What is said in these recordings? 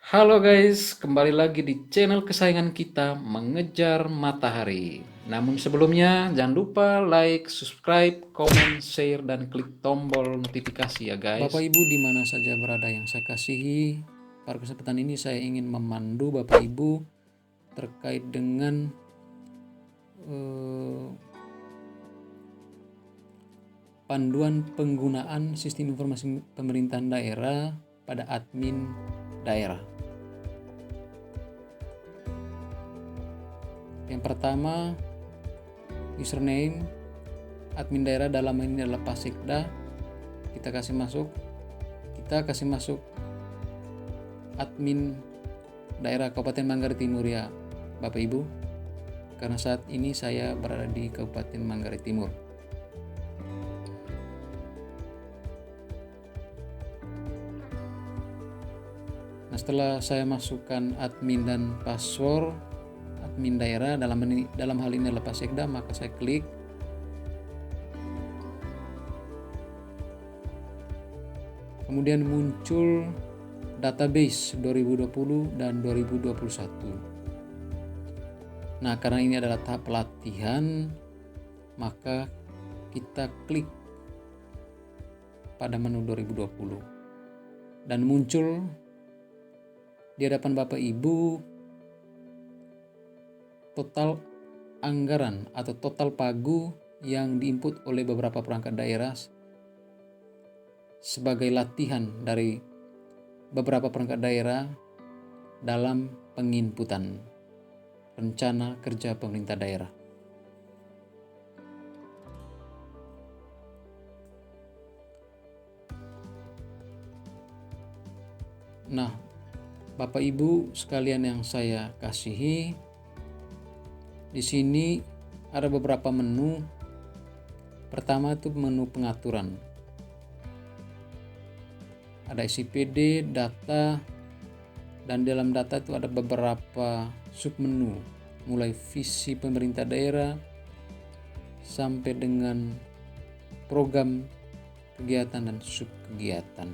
Halo guys, kembali lagi di channel kesayangan kita Mengejar Matahari. Namun sebelumnya jangan lupa like, subscribe, komen, share, dan klik tombol notifikasi ya guys. Bapak Ibu di mana saja berada yang saya kasihi, pada kesempatan ini saya ingin memandu Bapak Ibu terkait dengan eh, panduan penggunaan sistem informasi pemerintahan daerah pada admin daerah. Yang pertama, username admin daerah, dalam ini adalah Pasikda. Kita kasih masuk admin daerah Kabupaten Manggarai Timur ya Bapak Ibu, karena saat ini saya berada di Kabupaten Manggarai Timur. Nah, setelah saya masukkan admin dan password admin daerah, dalam hal ini adalah Pasekda, maka saya klik. Kemudian muncul database 2020 dan 2021. Nah, karena ini adalah tahap pelatihan, maka kita klik pada menu 2020 dan muncul di hadapan Bapak Ibu total anggaran atau total pagu yang diinput oleh beberapa perangkat daerah sebagai latihan dari beberapa perangkat daerah dalam penginputan rencana kerja pemerintah daerah. Nah, Bapak Ibu sekalian yang saya kasihi, di sini ada beberapa menu. Pertama itu menu pengaturan. Ada SIPD, data, dan dalam data itu ada beberapa submenu, mulai visi pemerintah daerah sampai dengan program kegiatan dan subkegiatan.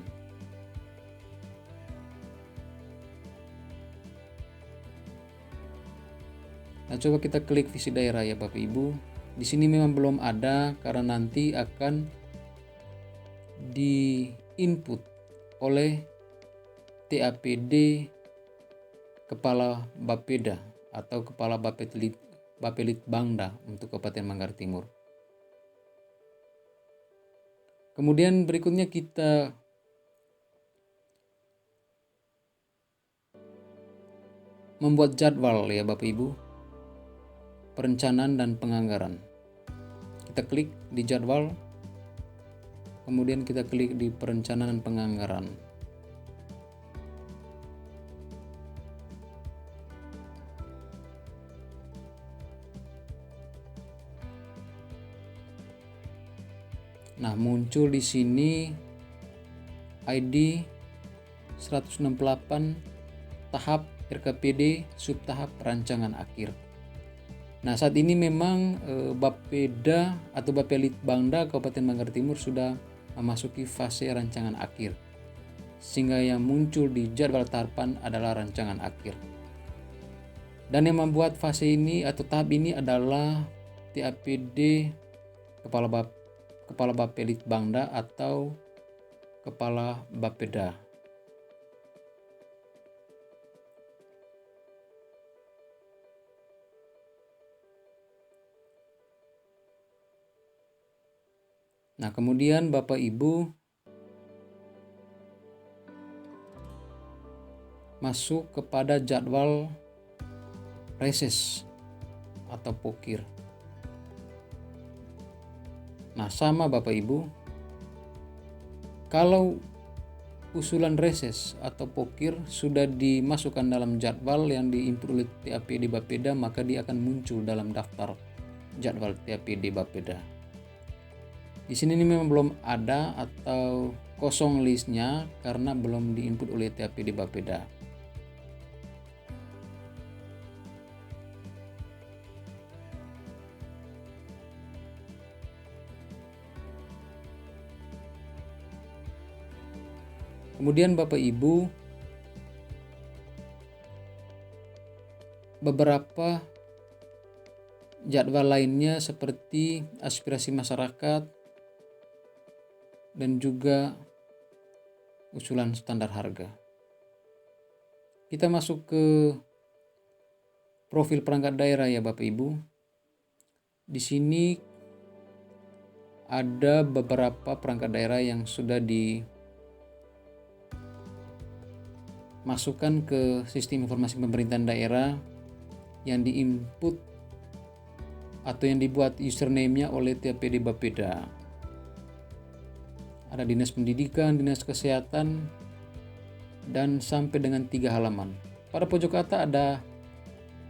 Nah, coba kita klik visi daerah ya Bapak Ibu. Di sini memang belum ada karena nanti akan di-input oleh TAPD Kepala Bapeda atau Kepala Bapelit Bangda untuk Kabupaten Manggarai Timur. Kemudian berikutnya kita membuat jadwal ya Bapak Ibu, perencanaan dan penganggaran. Kita klik di jadwal, kemudian kita klik di perencanaan dan penganggaran. Nah, muncul di sini ID 168 tahap RKPD subtahap rancangan akhir. Nah, saat ini memang Bapeda atau Bapelit Bangda Kabupaten Manggarai Timur sudah memasuki fase rancangan akhir, sehingga yang muncul di jadwal tahapan adalah rancangan akhir. Dan yang membuat fase ini atau tahap ini adalah TAPD Kepala Bapelit Bangda atau Kepala Bapeda. Nah, kemudian Bapak Ibu masuk kepada jadwal reses atau pokir. Nah, sama Bapak Ibu, kalau usulan reses atau pokir sudah dimasukkan dalam jadwal yang diinput oleh TAPD Bapeda, maka dia akan muncul dalam daftar jadwal TAPD Bapeda. Di sini ini memang belum ada atau kosong listnya karena belum diinput oleh TAPD Bapeda. Kemudian Bapak Ibu beberapa jadwal lainnya seperti aspirasi masyarakat dan juga usulan standar harga. Kita masuk ke profil perangkat daerah ya Bapak Ibu. Di sini ada beberapa perangkat daerah yang sudah dimasukkan ke sistem informasi pemerintahan daerah yang diinput atau yang dibuat username-nya oleh TPD Bapeda. Ada Dinas Pendidikan, Dinas Kesehatan, dan sampai dengan 3 halaman. Pada pojok atas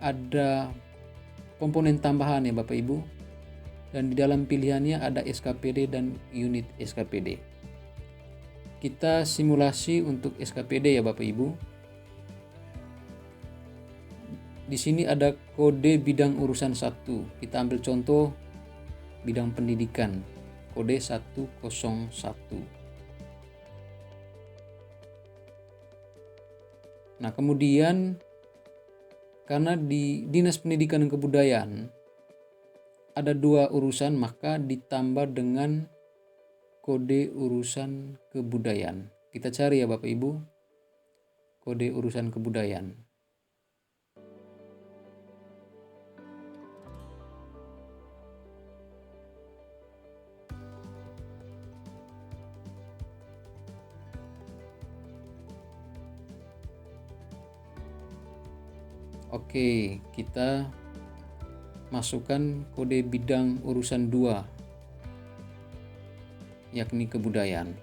ada komponen tambahan ya Bapak Ibu. Dan di dalam pilihannya ada SKPD dan unit SKPD. Kita simulasi untuk SKPD ya Bapak Ibu. Di sini ada kode bidang urusan 1. Kita ambil contoh bidang pendidikan, kode 101. Nah, kemudian karena di Dinas Pendidikan dan Kebudayaan ada 2 urusan, maka ditambah dengan kode urusan kebudayaan. Kita cari ya Bapak Ibu, kode urusan kebudayaan. Oke, kita masukkan kode bidang urusan 2, yakni kebudayaan.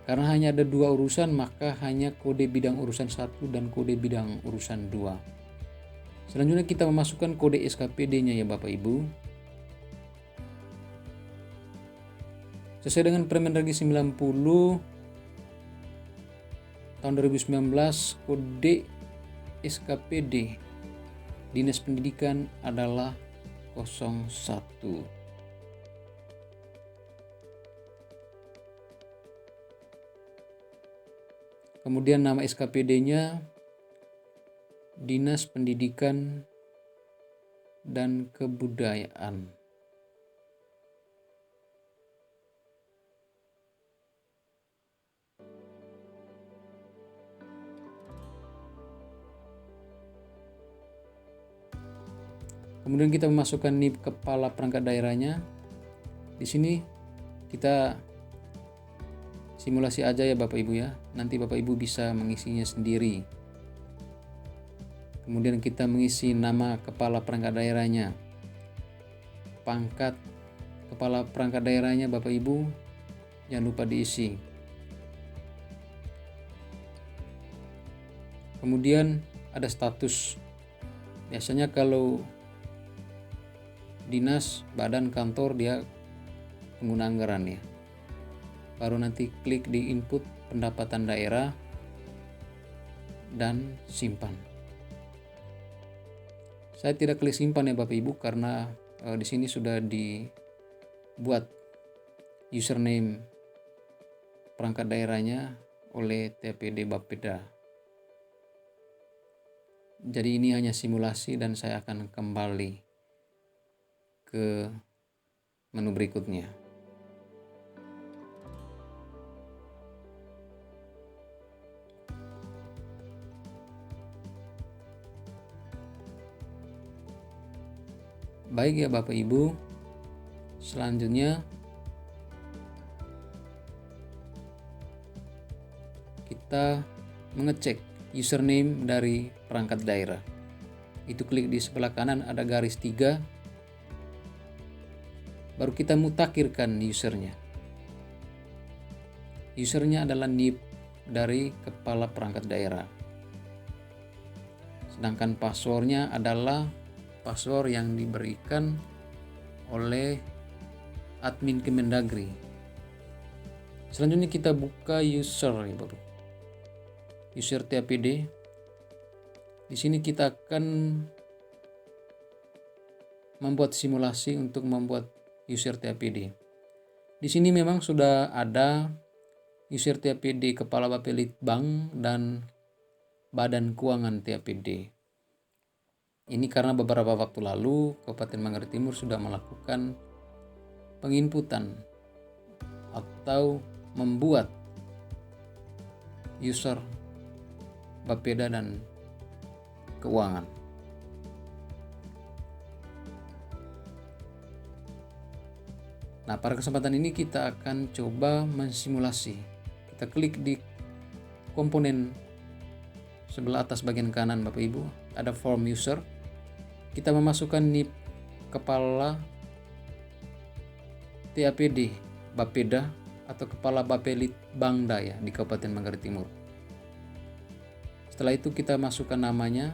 Karena hanya ada 2 urusan, maka hanya kode bidang urusan 1 dan kode bidang urusan 2. Selanjutnya kita memasukkan kode SKPD-nya ya Bapak Ibu. Sesuai dengan Permendagri 90 tahun 2019, kode SKPD Dinas Pendidikan adalah 01. Kemudian nama SKPD-nya Dinas Pendidikan dan Kebudayaan. Kemudian kita memasukkan NIP kepala perangkat daerahnya. Di sini kita simulasi aja ya Bapak Ibu ya. Nanti Bapak Ibu bisa mengisinya sendiri. Kemudian kita mengisi nama kepala perangkat daerahnya. Pangkat kepala perangkat daerahnya Bapak Ibu jangan lupa diisi. Kemudian ada status. Biasanya kalau dinas, badan, kantor dia pengguna anggaran ya. Baru nanti klik di input pendapatan daerah dan simpan. Saya tidak klik simpan ya Bapak Ibu karena di sini sudah dibuat username perangkat daerahnya oleh TPD Bapeda. Jadi ini hanya simulasi dan saya akan kembali ke menu berikutnya. Baik ya Bapak Ibu, selanjutnya kita mengecek username dari perangkat daerah. Itu klik di sebelah kanan ada garis 3. Baru kita mutakhirkan usernya. Usernya adalah NIP dari kepala perangkat daerah. Sedangkan passwordnya adalah password yang diberikan oleh admin Kemendagri. Selanjutnya kita buka user ya Bapak. User TPD. Di sini kita akan membuat simulasi untuk membuat user TPD. Di sini memang sudah ada user TPD Kepala Bapelitbang dan Badan Keuangan TPD. Ini karena beberapa waktu lalu Kabupaten Manggarai Timur sudah melakukan penginputan atau membuat user Bapeda dan keuangan. Nah, pada kesempatan ini kita akan coba mensimulasi. Kita klik di komponen sebelah atas bagian kanan Bapak Ibu, ada form user. Kita memasukkan NIP kepala TAPD Bapeda atau kepala Bapelit Bangda ya di Kabupaten Manggarai Timur. Setelah itu kita masukkan namanya.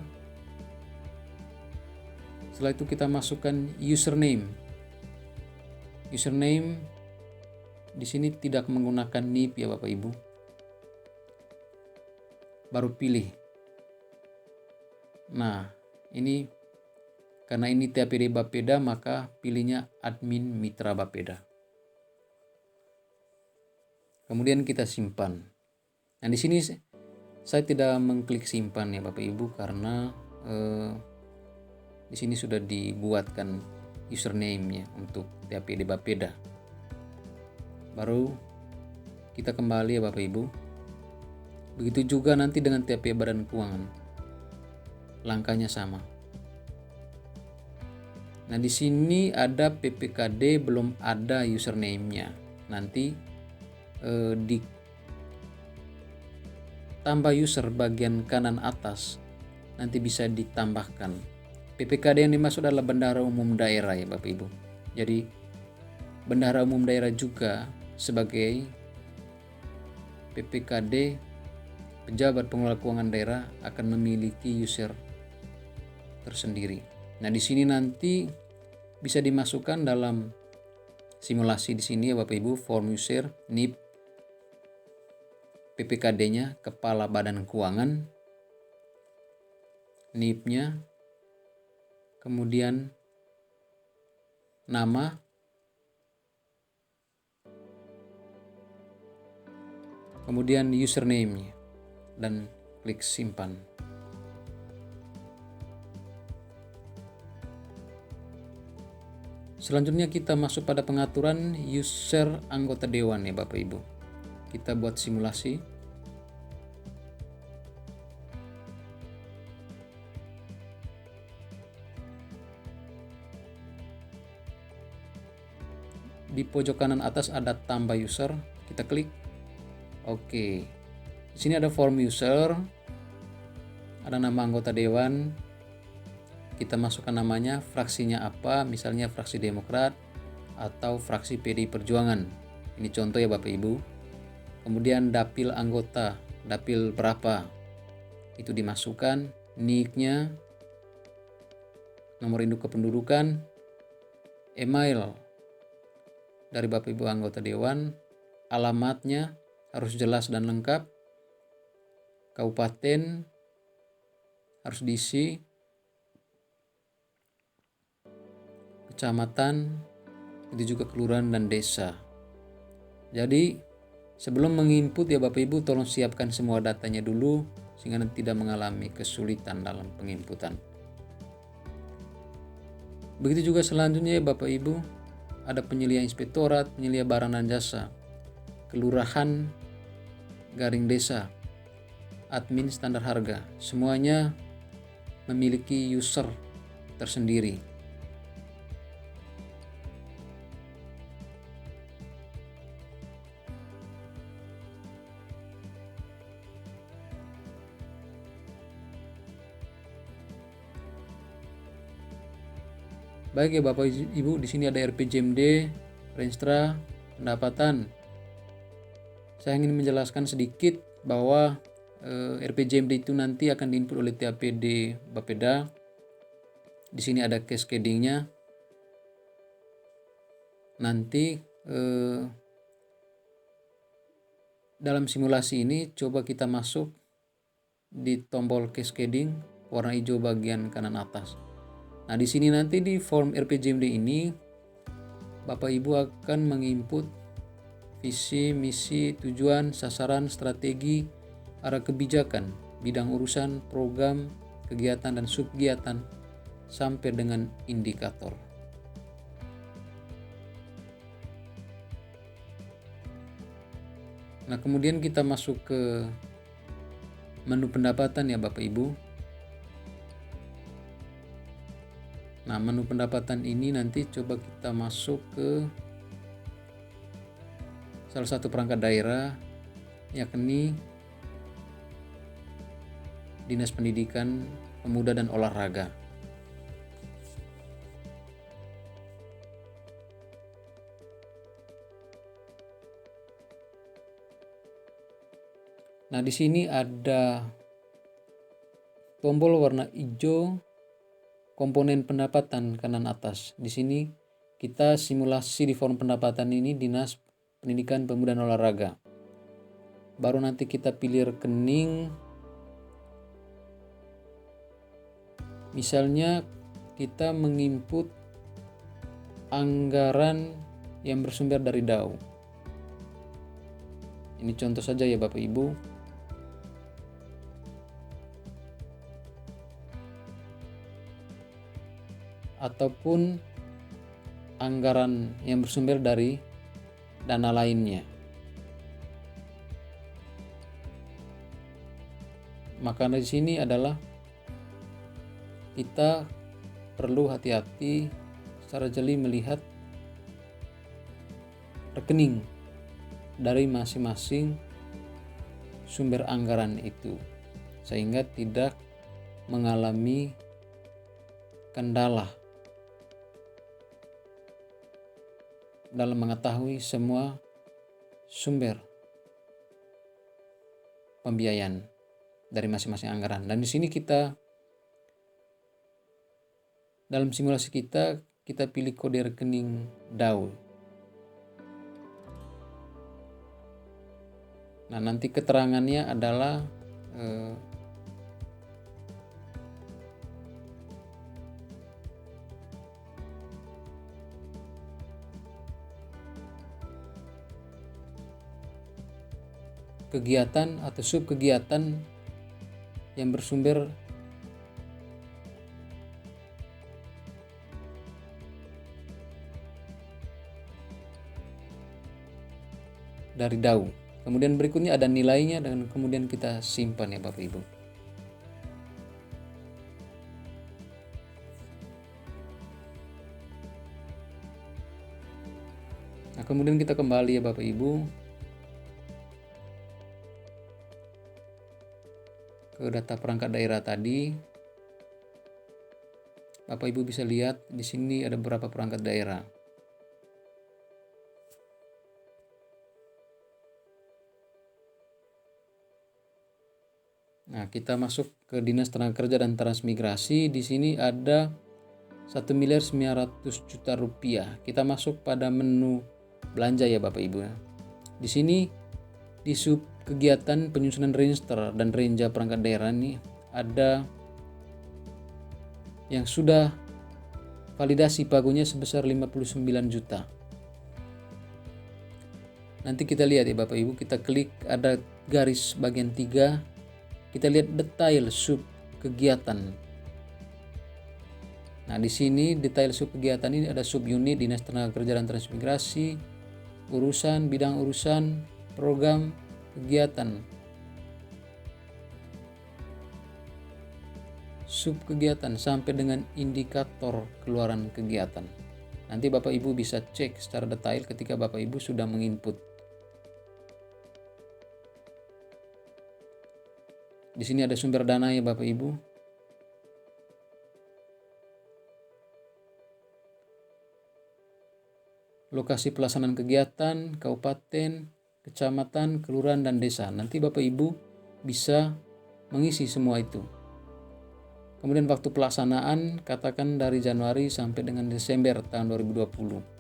Setelah itu kita masukkan username. Username di sini tidak menggunakan NIP ya Bapak Ibu. Baru pilih. Nah, ini karena ini TAPD Bapeda maka pilihnya admin mitra Bapeda. Kemudian kita simpan. Nah, di sini saya tidak mengklik simpan ya Bapak Ibu karena di sini sudah dibuatkan username-nya untuk TAPD Bapeda. Baru kita kembali ya Bapak Ibu. Begitu juga nanti dengan TAPD Badan Keuangan. Langkahnya sama. Nah, di sini ada PPKD belum ada username-nya. Nanti di tambah user bagian kanan atas nanti bisa ditambahkan. PPKD yang dimaksud adalah Bendahara Umum Daerah ya Bapak Ibu. Jadi Bendahara Umum Daerah juga sebagai PPKD pejabat pengelola keuangan daerah akan memiliki user tersendiri. Nah, di sini nanti bisa dimasukkan dalam simulasi di sini ya Bapak Ibu, form user, NIP, PPKD-nya, kepala badan keuangan, NIP-nya, kemudian nama, kemudian username-nya, dan klik simpan. Selanjutnya kita masuk pada pengaturan user anggota dewan ya Bapak Ibu. Kita buat simulasi. Di pojok kanan atas ada tambah user, kita klik. Oke. Di sini ada form user. Ada nama anggota dewan. Kita masukkan namanya, fraksinya apa, misalnya fraksi Demokrat atau fraksi PDI Perjuangan. Ini contoh ya Bapak Ibu. Kemudian dapil anggota, dapil berapa. Itu dimasukkan, NIK-nya, nomor induk kependudukan, email dari Bapak Ibu anggota dewan, alamatnya harus jelas dan lengkap, kabupaten harus diisi, kecamatan, itu juga kelurahan dan desa. Jadi sebelum menginput ya Bapak Ibu tolong siapkan semua datanya dulu sehingga nanti tidak mengalami kesulitan dalam penginputan. Begitu juga selanjutnya ya Bapak Ibu, ada penyelia inspektorat, penyelia barang dan jasa, kelurahan, garing desa, admin standar harga. Semuanya memiliki user tersendiri. Baik ya Bapak Ibu, di sini ada RPJMD, Renstra, pendapatan. Saya ingin menjelaskan sedikit bahwa RPJMD itu nanti akan diinput oleh TAPD Bapeda. Di sini ada cascading-nya. Nanti dalam simulasi ini coba kita masuk di tombol cascading warna hijau bagian kanan atas. Nah, di sini nanti di form RPJMD ini Bapak Ibu akan menginput visi, misi, tujuan, sasaran, strategi, arah kebijakan, bidang urusan, program, kegiatan dan subkegiatan sampai dengan indikator. Nah, kemudian kita masuk ke menu pendapatan ya Bapak Ibu. Nah, menu pendapatan ini nanti coba kita masuk ke salah satu perangkat daerah, yakni Dinas Pendidikan, Pemuda dan Olahraga. Nah, di sini ada tombol warna hijau komponen pendapatan kanan atas. Di sini kita simulasi di form pendapatan ini Dinas Pendidikan, Pemuda dan Olahraga. Baru nanti kita pilih rekening. Misalnya kita menginput anggaran yang bersumber dari DAU. Ini contoh saja ya Bapak Ibu. Ataupun anggaran yang bersumber dari dana lainnya. Maka di sini adalah kita perlu hati-hati secara jeli melihat rekening dari masing-masing sumber anggaran itu, sehingga tidak mengalami kendala dalam mengetahui semua sumber pembiayaan dari masing-masing anggaran. Dan di sini kita dalam simulasi kita pilih kode rekening DAU. Nah, nanti keterangannya adalah kegiatan atau sub kegiatan yang bersumber dari DAU. Kemudian berikutnya ada nilainya dan kemudian kita simpan ya Bapak Ibu. Nah, kemudian kita kembali ya Bapak Ibu ke data perangkat daerah tadi. Bapak Ibu bisa lihat di sini ada beberapa perangkat daerah. Nah, kita masuk ke Dinas Tenaga Kerja dan Transmigrasi. Di sini ada 1.900.000.000 rupiah. Kita masuk pada menu belanja ya Bapak Ibu. Di sini di sub kegiatan penyusunan register dan renja perangkat daerah ini ada yang sudah validasi pagunya sebesar 59 juta. Nanti kita lihat ya Bapak Ibu, kita klik ada garis bagian 3. Kita lihat detail sub kegiatan. Nah, di sini detail sub kegiatan ini ada sub unit Dinas Tenaga Kerja dan Transmigrasi, urusan, bidang urusan, program, kegiatan. Sub kegiatan sampai dengan indikator keluaran kegiatan. Nanti Bapak Ibu bisa cek secara detail ketika Bapak Ibu sudah menginput. Di sini ada sumber dana ya Bapak Ibu. Lokasi pelaksanaan kegiatan, kabupaten, kecamatan, kelurahan, dan desa. Nanti Bapak Ibu bisa mengisi semua itu. Kemudian waktu pelaksanaan katakan dari Januari sampai dengan Desember tahun 2020.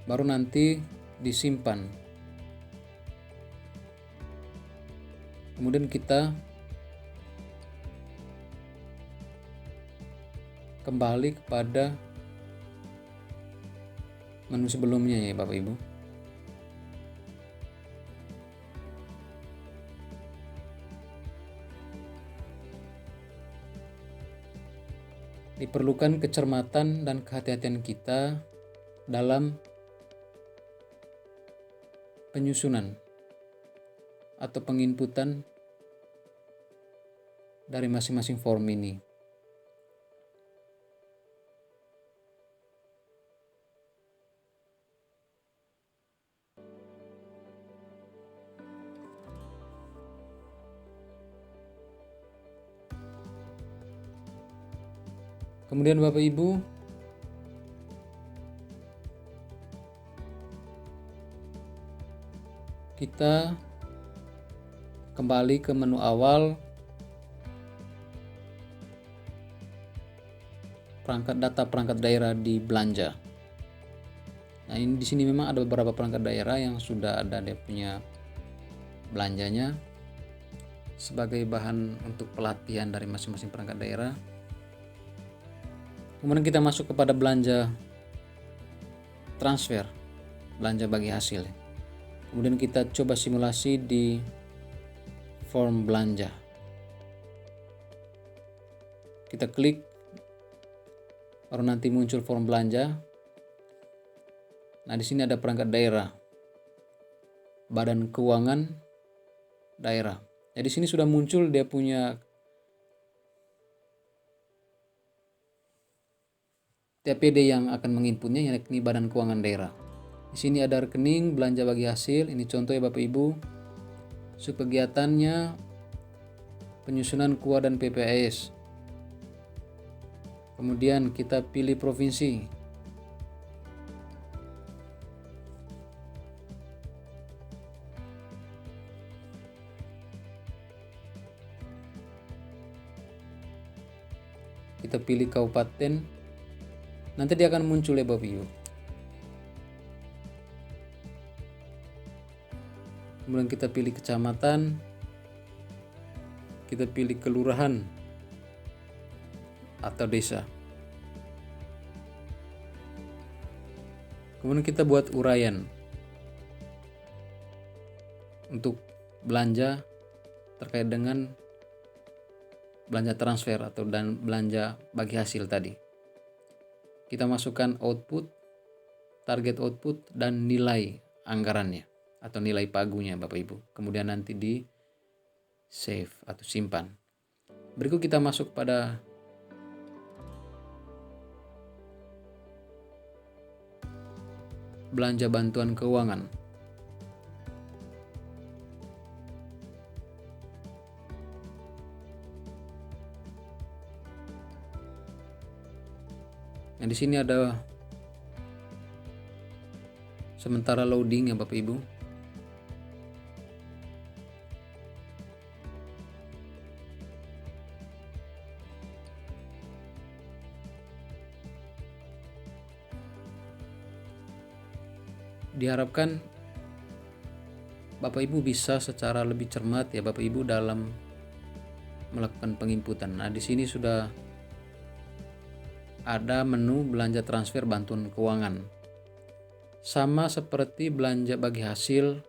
Baru nanti disimpan. Kemudian kita kembali kepada menu sebelumnya ya Bapak Ibu. Diperlukan kecermatan dan kehati-hatian kita dalam penyusunan atau penginputan dari masing-masing form ini. Kemudian Bapak Ibu, kita kembali ke menu awal, perangkat daerah di belanja. Nah, ini di sini memang ada beberapa perangkat daerah yang sudah ada dia punya belanjanya sebagai bahan untuk pelatihan dari masing-masing perangkat daerah. Kemudian kita masuk kepada belanja transfer, belanja bagi hasil. Kemudian kita coba simulasi di form belanja. Kita klik, baru nanti muncul form belanja. Nah, di sini ada perangkat daerah, Badan Keuangan Daerah. Nah, di sini sudah muncul dia punya TPD yang akan menginputnya, yakni Badan Keuangan Daerah. Di sini ada rekening belanja bagi hasil. Ini contoh ya Bapak Ibu. Subkegiatannya penyusunan KUA dan PPAS. Kemudian kita pilih provinsi. Kita pilih kabupaten. Nanti dia akan muncul ya Bapak Ibu. Kemudian kita pilih kecamatan. Kita pilih kelurahan atau desa. Kemudian kita buat uraian untuk belanja terkait dengan belanja transfer atau dan belanja bagi hasil tadi. Kita masukkan output, target output, dan nilai anggarannya atau nilai pagunya Bapak Ibu. Kemudian nanti di save atau simpan. Berikut kita masuk pada belanja bantuan keuangan. Nah, di sini ada sementara loading ya Bapak Ibu. Diharapkan Bapak Ibu bisa secara lebih cermat ya Bapak Ibu dalam melakukan penginputan. Nah, di sini sudah ada menu belanja transfer bantuan keuangan. Sama seperti belanja bagi hasil,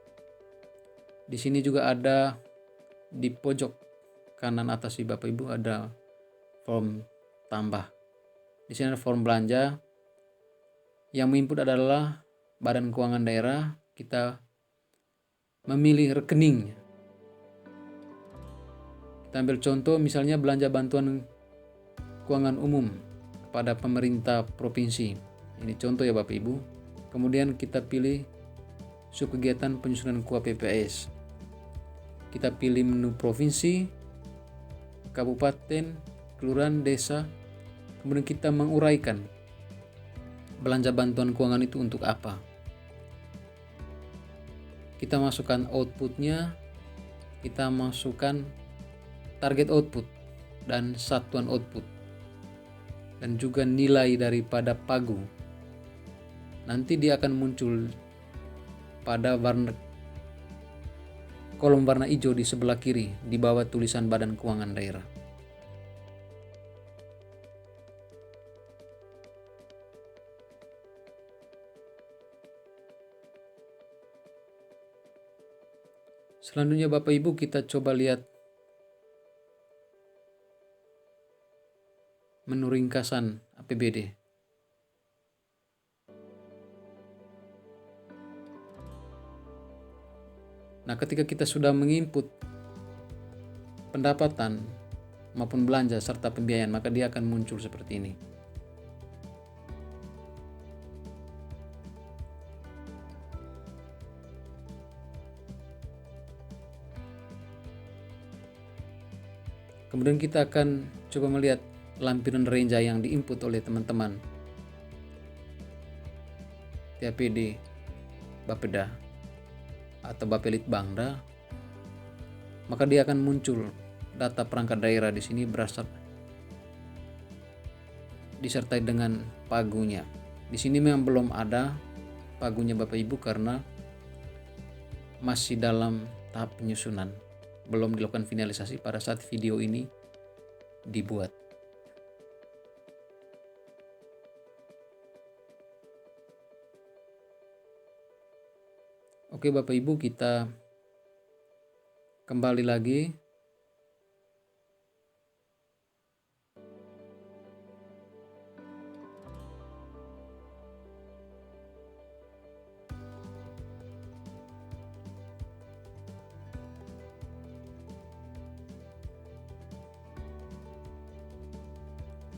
di sini juga ada di pojok kanan atas di Bapak Ibu ada form tambah. Di sini ada form belanja. Yang menginput adalah Badan Keuangan Daerah. Kita memilih rekening. Kita ambil contoh misalnya belanja bantuan keuangan umum pada pemerintah provinsi. Ini contoh ya Bapak Ibu. Kemudian kita pilih subkegiatan penyusunan KUA PPAS. Kita pilih menu provinsi, kabupaten, kelurahan, desa. Kemudian kita menguraikan belanja bantuan keuangan itu untuk apa. Kita masukkan outputnya, kita masukkan target output dan satuan output, dan juga nilai daripada pagu. Nanti dia akan muncul pada kolom warna hijau di sebelah kiri di bawah tulisan Badan Keuangan Daerah. Selanjutnya Bapak Ibu, kita coba lihat menu ringkasan APBD. Nah, ketika kita sudah menginput pendapatan maupun belanja serta pembiayaan, maka dia akan muncul seperti ini. Kemudian kita akan coba melihat lampiran renja yang diinput oleh teman-teman TAPD Bapeda atau Bapelitbangda, maka dia akan muncul data perangkat daerah di sini disertai dengan pagunya. Di sini memang belum ada pagunya Bapak Ibu karena masih dalam tahap penyusunan, belum dilakukan finalisasi pada saat video ini dibuat. Oke Bapak Ibu, kita kembali lagi.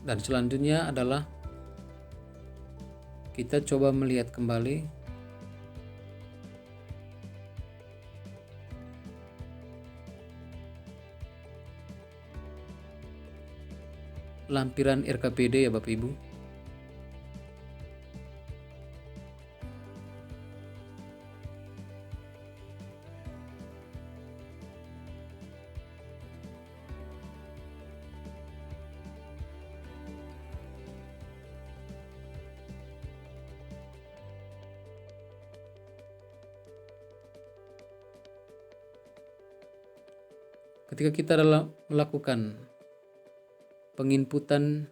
Dan selanjutnya adalah kita coba melihat kembali lampiran RKPD ya Bapak Ibu. Ketika kita dalam melakukan penginputan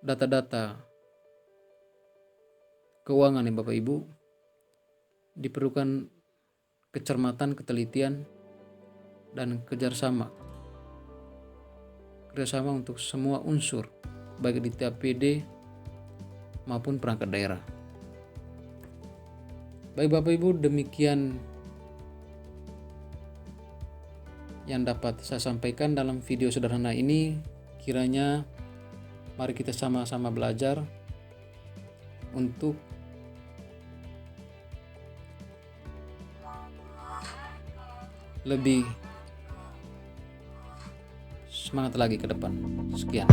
data-data keuangan ya Bapak Ibu, diperlukan kecermatan, ketelitian, dan kerjasama untuk semua unsur, baik di TAPD maupun perangkat daerah. Baik Bapak Ibu, demikian yang dapat saya sampaikan dalam video sederhana ini. Kiranya mari kita sama-sama belajar untuk lebih semangat lagi ke depan. Sekian.